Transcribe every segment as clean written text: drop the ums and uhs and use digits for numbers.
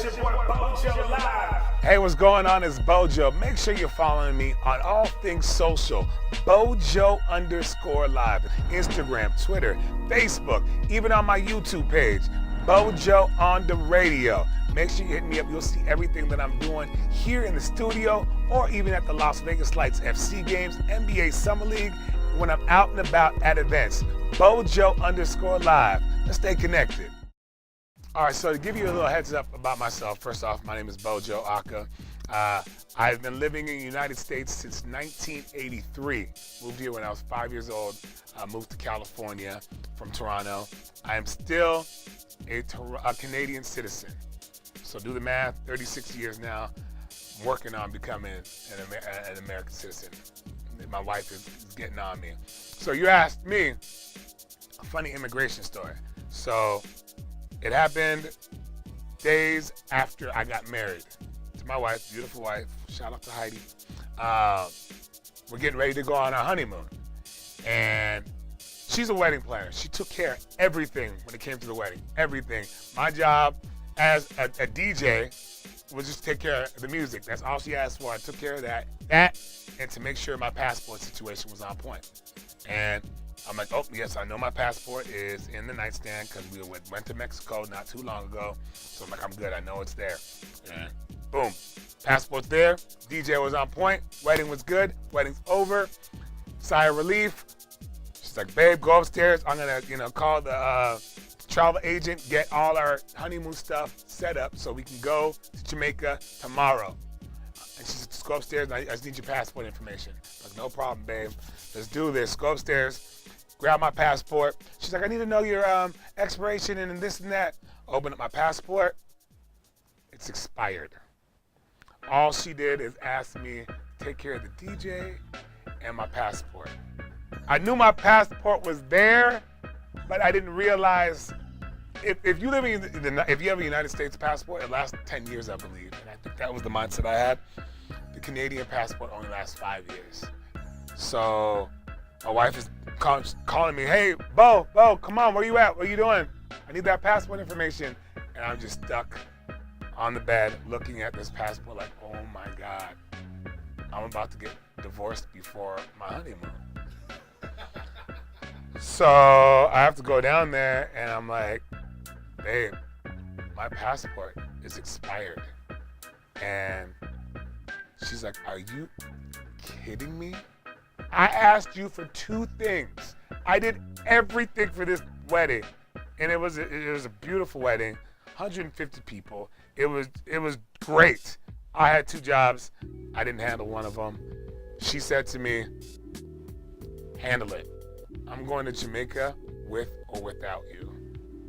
it's your boy Bojo Live. Hey, what's going on? It's Bojo. Make sure you're following me on all things social. Bojo_live. Instagram, Twitter, Facebook, even on my YouTube page. Bojo on the radio. Make sure you hit me up. You'll see everything that I'm doing here in the studio or even at the Las Vegas Lights FC games, NBA Summer League, when I'm out and about at events. Bojo_live. Let's stay connected. All right, so to give you a little heads up about myself, first off, my name is Bojo Ackah. I've been living in the United States since 1983. Moved here when I was 5 years old. Moved to California from Toronto. I am still a Canadian citizen. So do the math, 36 years now, I'm working on becoming an American citizen. My wife is getting on me. So you asked me a funny immigration story. So it happened days after I got married to my wife, beautiful wife. Shout out to Heidi. We're getting ready to go on our honeymoon. And she's a wedding planner. She took care of everything when it came to the wedding, everything. My job as a DJ was just take care of the music. That's all she asked for. I took care of that, and to make sure my passport situation was on point. And I'm like, oh, yes, I know my passport is in the nightstand because we went to Mexico not too long ago. So I'm like, I'm good. I know it's there. And boom, passport's there. DJ was on point. Wedding was good. Wedding's over. Sigh of relief. She's like, babe, go upstairs. I'm going to, call the travel agent, get all our honeymoon stuff set up so we can go to Jamaica tomorrow. And she said, just go upstairs. I just need your passport information. I'm like, no problem, babe. Let's do this. Go upstairs. Grab my passport. She's like, I need to know your expiration and this and that. Open up my passport. It's expired. All she did is ask me to take care of the DJ and my passport. I knew my passport was there, but I didn't realize if you live if you have a United States passport, it lasts 10 years, I believe. And I think that was the mindset I had. The Canadian passport only lasts 5 years. So my wife is calling me, hey, Bo, come on, where you at? What are you doing? I need that passport information. And I'm just stuck on the bed looking at this passport like, oh my God, I'm about to get divorced before my honeymoon. So I have to go down there and I'm like, babe, my passport is expired. And she's like, are you kidding me? I asked you for 2 things. I did everything for this wedding, and it was a beautiful wedding, 150 people. It was great. I had 2 jobs. I didn't handle one of them. She said to me, handle it. I'm going to Jamaica with or without you.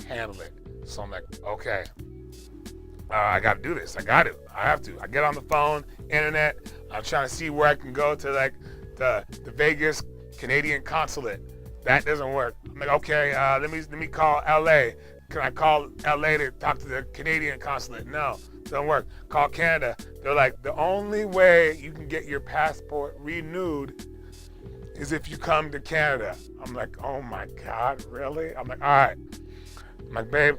Handle it. So I'm like, okay. I got to do this. I have to. I get on the phone, internet. I'm trying to see where I can go to the Vegas Canadian consulate. That doesn't work. I'm like, okay, let me call LA. Can I call LA to talk to the Canadian consulate? No, doesn't work. Call Canada. They're like, the only way you can get your passport renewed is if you come to Canada. I'm like, oh my God, really? I'm like, all right. I'm like, babe,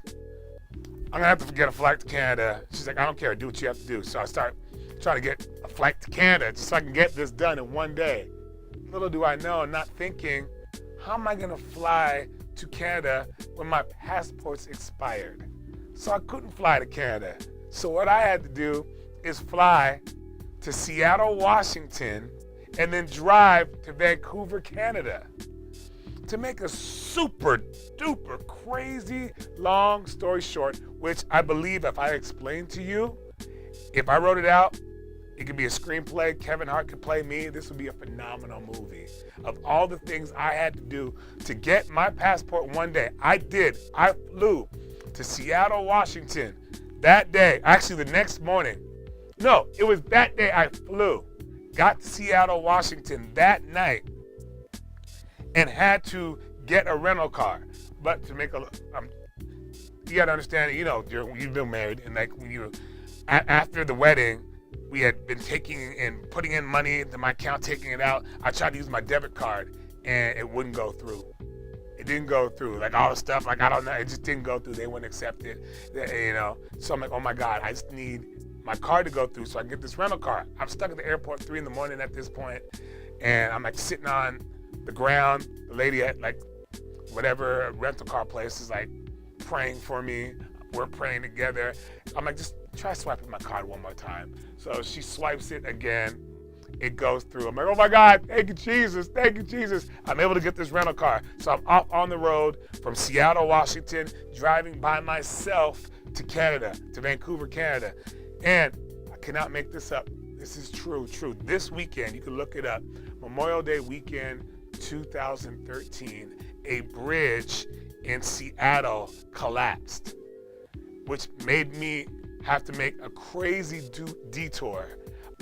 I'm gonna have to get a flight to Canada. She's like, I don't care, do what you have to do. So I start trying to get a flight to Canada just so I can get this done in one day. Little do I know, not thinking, how am I gonna fly to Canada when my passport's expired? So I couldn't fly to Canada. So what I had to do is fly to Seattle, Washington, and then drive to Vancouver, Canada. To make a super duper crazy long story short, which I believe if I explained to you, if I wrote it out, it could be a screenplay. Kevin Hart could play me. This would be a phenomenal movie. Of all the things I had to do to get my passport one day, I did. I flew to Seattle, Washington that day. Actually, the next morning. No, it was that day I flew. Got to Seattle, Washington that night and had to get a rental car. But to make you gotta understand, you've been married, and like when after the wedding, we had been putting in money into my account, taking it out. I tried to use my debit card, and it wouldn't go through. It didn't go through. Like all the stuff, like I don't know, it just didn't go through. They wouldn't accept it, you know. So I'm like, oh my God, I just need my car to go through so I can get this rental car. I'm stuck at the airport 3 in the morning at this point, and I'm like sitting on the ground. The lady at like whatever rental car place is like praying for me. We're praying together. I'm like, just try swiping my card one more time. So she swipes it again. It goes through. I'm like, oh my God, thank you, Jesus. Thank you, Jesus. I'm able to get this rental car. So I'm off on the road from Seattle, Washington, driving by myself to Canada, to Vancouver, Canada. And I cannot make this up. This is true. This weekend, you can look it up, Memorial Day weekend 2013, a bridge in Seattle collapsed, which made me have to make a crazy detour.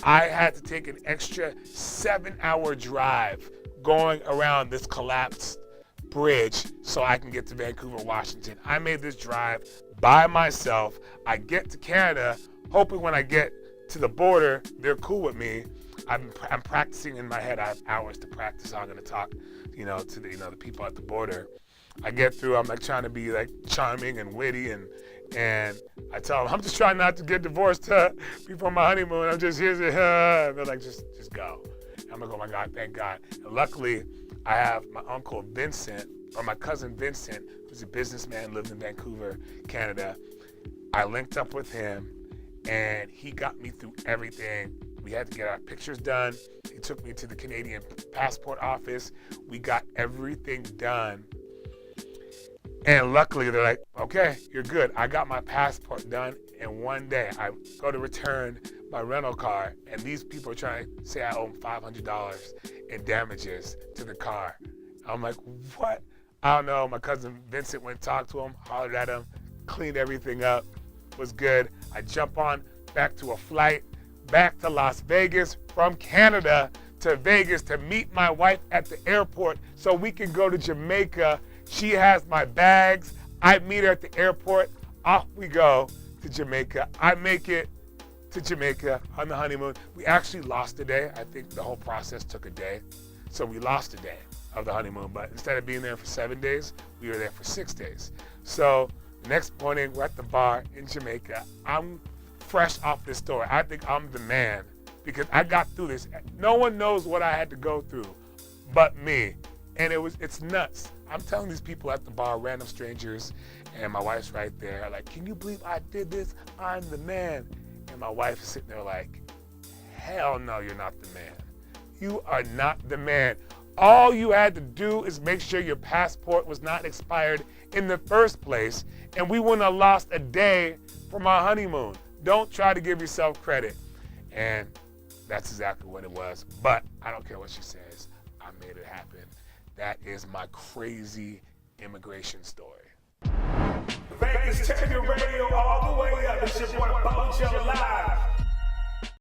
I had to take an extra 7-hour drive going around this collapsed bridge so I can get to Vancouver, Washington. I made this drive by myself. I get to Canada, hoping when I get to the border, they're cool with me. I'm practicing in my head. I have hours to practice how I'm gonna talk, to the people at the border. I get through. I'm like trying to be like charming and witty, and I tell them I'm just trying not to get divorced before my honeymoon. I'm just here, and they're like, just go. And I'm like, oh my God, thank God. And luckily, I have my uncle Vincent, or my cousin Vincent, who's a businessman, lives in Vancouver, Canada. I linked up with him, and he got me through everything. We had to get our pictures done. He took me to the Canadian passport office. We got everything done. And luckily, they're like, okay, you're good. I got my passport done in one day. I go to return my rental car, and these people are trying to say I owe them $500 in damages to the car. I'm like, what? I don't know. My cousin Vincent went and talked to him, hollered at him, cleaned everything up, was good. I jump on back to a flight, back to Las Vegas from Canada to Vegas to meet my wife at the airport so we can go to Jamaica. She has my bags. I meet her at the airport. Off we go to Jamaica. I make it to Jamaica on the honeymoon. We actually lost a day. I think the whole process took a day. So we lost a day of the honeymoon, but instead of being there for 7 days, we were there for 6 days. So next morning, we're at the bar in Jamaica. I'm fresh off this story. I think I'm the man because I got through this. No one knows what I had to go through but me. And it's nuts. I'm telling these people at the bar, random strangers, and my wife's right there, like, can you believe I did this? I'm the man. And my wife is sitting there like, hell no, you're not the man. You are not the man. All you had to do is make sure your passport was not expired in the first place, and we wouldn't have lost a day from our honeymoon. Don't try to give yourself credit. And that's exactly what it was. But I don't care what she says. I made it happen. That is my crazy immigration story. Vegas, turn your radio all the way up. It's your boy Bojo live.